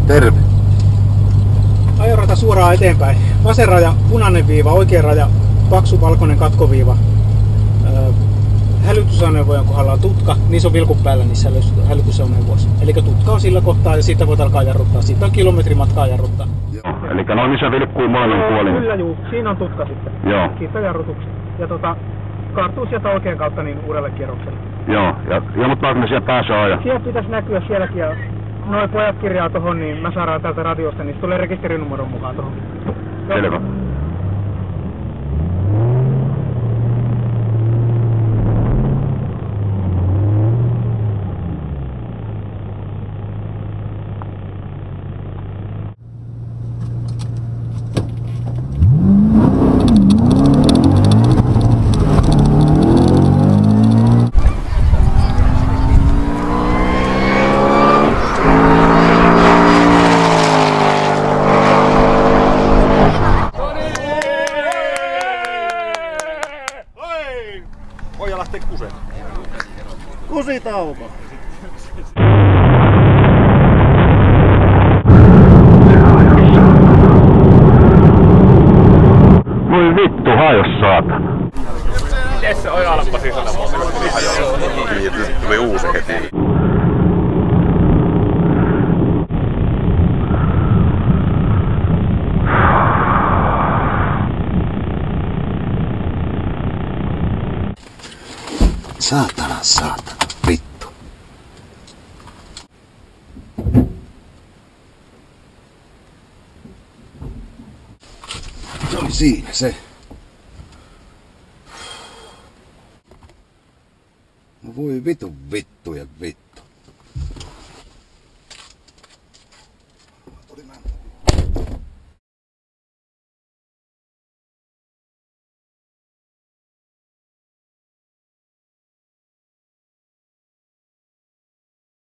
Terve. Ajorata suoraan eteenpäin. Vasen raja, punainen viiva, oikea raja, paksu valkoinen katkoviiva. Hälytysajoneuvojen kohdalla on tutka, niissä on vilkut päällä niissä hälytysajoneuvoissa. Eli tutka on sillä kohtaa ja siitä voit alkaa jarruttaa. Siitä on kilometri matkaa jarruttaa. Joo, eli no missä vilkkuu molemmin puolin? Kyllä juu, siinä on tutka sitten. Joo. Siitä jarrutukset. Ja kaartuu sieltä oikean kautta niin uudelle kierrokselle. Joo, ja ilmoittaako ne siellä päässä aja? Siellä pitäisi näkyä sielläkin ja noi pojat kirjaa tohon, niin mä saadaan täältä radiosta, niin tulee rekisterinumeron mukaan tohon. Selvä. Poja lähtee kuseen. Kusitauko! Voi vittu, hajos saatana. Miten se ojalappa sisällä? Kyllä, tuli uusi heti. Saatana, vittu. Se oli siinä se. No voi vittu ja vittu.